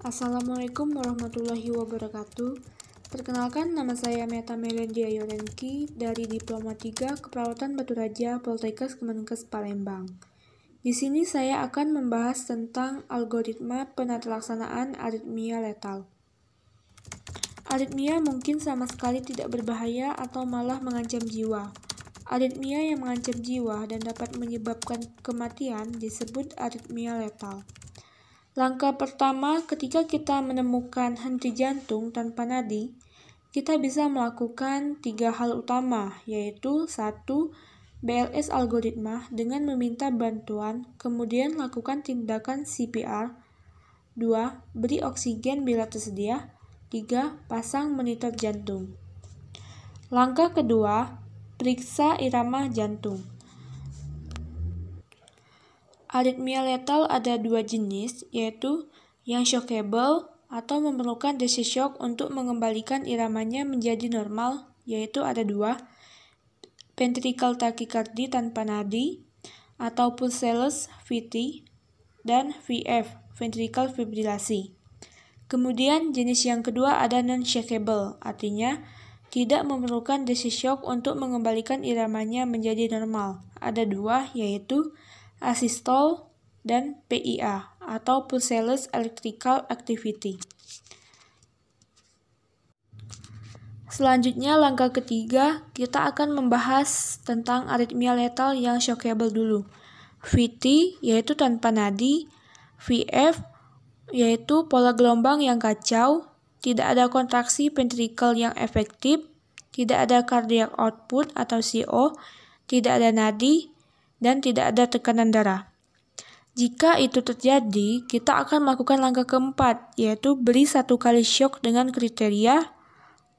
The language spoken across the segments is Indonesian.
Assalamualaikum warahmatullahi wabarakatuh. Perkenalkan, nama saya Meta Melendia Yorenki dari Diploma 3 Keperawatan Batu Raja Poltekkes Kemenkes Palembang. Di sini saya akan membahas tentang algoritma penatalaksanaan aritmia letal. Aritmia mungkin sama sekali tidak berbahaya atau malah mengancam jiwa. Aritmia yang mengancam jiwa dan dapat menyebabkan kematian disebut aritmia letal. Langkah pertama, ketika kita menemukan henti jantung tanpa nadi, kita bisa melakukan 3 hal utama, yaitu 1. BLS algoritma dengan meminta bantuan, kemudian lakukan tindakan CPR. 2. Beri oksigen bila tersedia. 3. Pasang monitor jantung. Langkah kedua, periksa irama jantung. Aritmia letal ada 2 jenis, yaitu yang shockable atau memerlukan DC shock untuk mengembalikan iramanya menjadi normal, yaitu ada 2, ventricular tachycardia tanpa nadi, atau pulseless VT, dan VF, ventricular fibrilasi. Kemudian jenis yang kedua ada non-shockable, artinya tidak memerlukan DC shock untuk mengembalikan iramanya menjadi normal. Ada 2, yaitu asystole dan PIA atau pulseless electrical activity. Selanjutnya, langkah ketiga, kita akan membahas tentang aritmia letal yang shockable dulu. VT yaitu tanpa nadi, VF yaitu pola gelombang yang kacau, tidak ada kontraksi ventricle yang efektif, tidak ada cardiac output atau CO, tidak ada nadi, dan tidak ada tekanan darah. Jika itu terjadi, kita akan melakukan langkah keempat, yaitu beri 1 kali shock dengan kriteria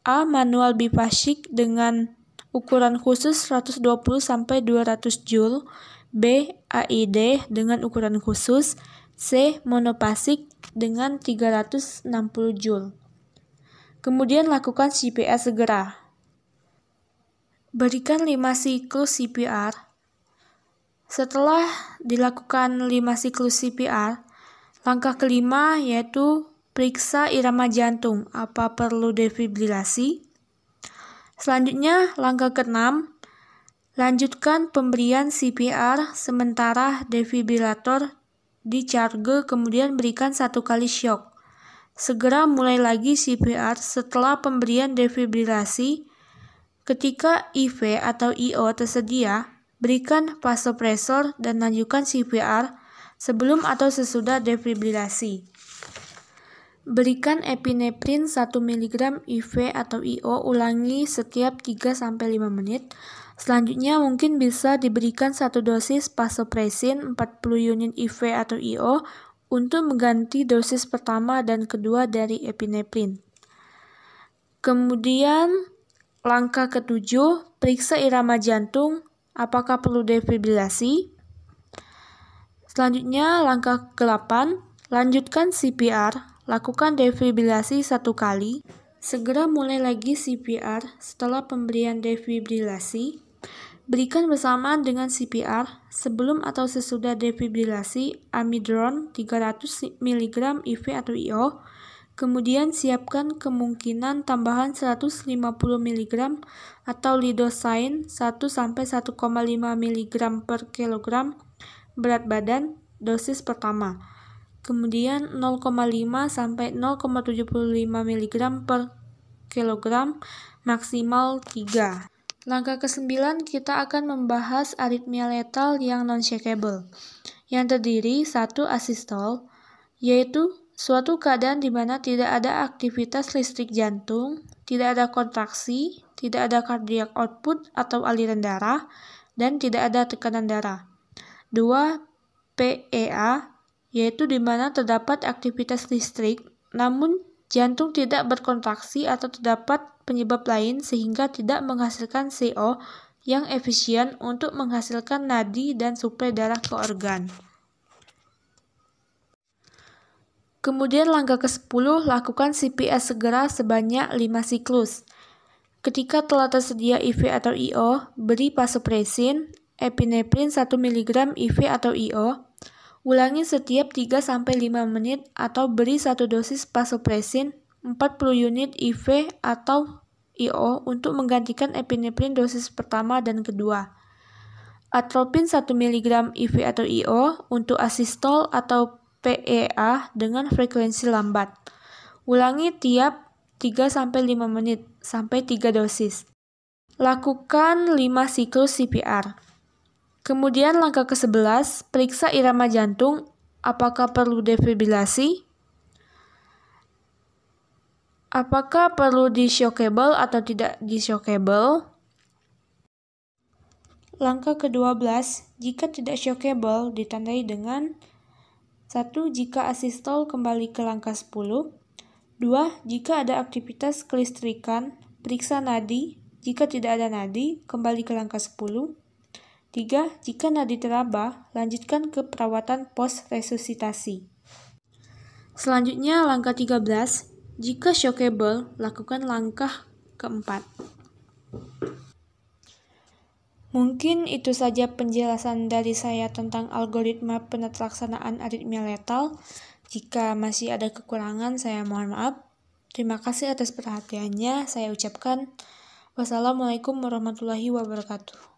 A. Manual biphasic dengan ukuran khusus 120-200 Joule, B. AID dengan ukuran khusus, C. Monophasic dengan 360 Joule. Kemudian lakukan CPR segera. Berikan 5 siklus CPR. Setelah dilakukan 5 siklus CPR, langkah kelima yaitu periksa irama jantung, apa perlu defibrilasi. Selanjutnya, langkah keenam, lanjutkan pemberian CPR sementara defibrilator dicharge, kemudian berikan 1 kali shock. Segera mulai lagi CPR setelah pemberian defibrilasi. Ketika IV atau IO tersedia, berikan vasopresor dan lanjutkan CPR sebelum atau sesudah defibrilasi. Berikan epinefrin 1 mg IV atau IO, ulangi setiap 3-5 menit. Selanjutnya mungkin bisa diberikan 1 dosis vasopressin 40 unit IV atau IO untuk mengganti dosis pertama dan kedua dari epinefrin. Kemudian langkah ketujuh, periksa irama jantung, apakah perlu defibrilasi? Selanjutnya, langkah ke-8, lanjutkan CPR, lakukan defibrilasi 1 kali. Segera mulai lagi CPR setelah pemberian defibrilasi. Berikan bersamaan dengan CPR sebelum atau sesudah defibrilasi amiodarone 300 mg IV atau IO. Kemudian siapkan kemungkinan tambahan 150 mg atau lidocaine 1-1,5 mg per kilogram berat badan dosis pertama. Kemudian 0,5-0,75 mg per kilogram maksimal 3. Langkah ke-9 kita akan membahas aritmia letal yang non-shockable, yang terdiri 1 asystole, yaitu suatu keadaan di mana tidak ada aktivitas listrik jantung, tidak ada kontraksi, tidak ada cardiac output atau aliran darah, dan tidak ada tekanan darah. 2. PEA, yaitu di mana terdapat aktivitas listrik, namun jantung tidak berkontraksi atau terdapat penyebab lain sehingga tidak menghasilkan CO yang efisien untuk menghasilkan nadi dan suplai darah ke organ. Kemudian langkah ke-10, lakukan CPR segera sebanyak 5 siklus. Ketika telah tersedia IV atau IO, beri vasopressin, epinefrin 1 mg IV atau IO. Ulangi setiap 3-5 menit atau beri 1 dosis vasopressin 40 unit IV atau IO untuk menggantikan epinefrin dosis pertama dan kedua. Atropin 1 mg IV atau IO untuk asistol atau PEA dengan frekuensi lambat. Ulangi tiap 3-5 menit sampai 3 dosis. Lakukan 5 siklus CPR. Kemudian langkah ke-11, periksa irama jantung, apakah perlu defibrilasi, apakah perlu di-shockable atau tidak di-shockable. Langkah ke-12, jika tidak shockable ditandai dengan 1. Jika asistol kembali ke langkah 10. 2. Jika ada aktivitas kelistrikan, periksa nadi. Jika tidak ada nadi, kembali ke langkah 10. 3. Jika nadi teraba, lanjutkan ke perawatan post-resusitasi. Selanjutnya, langkah 13. Jika shockable, lakukan langkah keempat. Mungkin itu saja penjelasan dari saya tentang algoritma penetlaksanaan aritmia letal. Jika masih ada kekurangan, saya mohon maaf. Terima kasih atas perhatiannya. Saya ucapkan wassalamualaikum warahmatullahi wabarakatuh.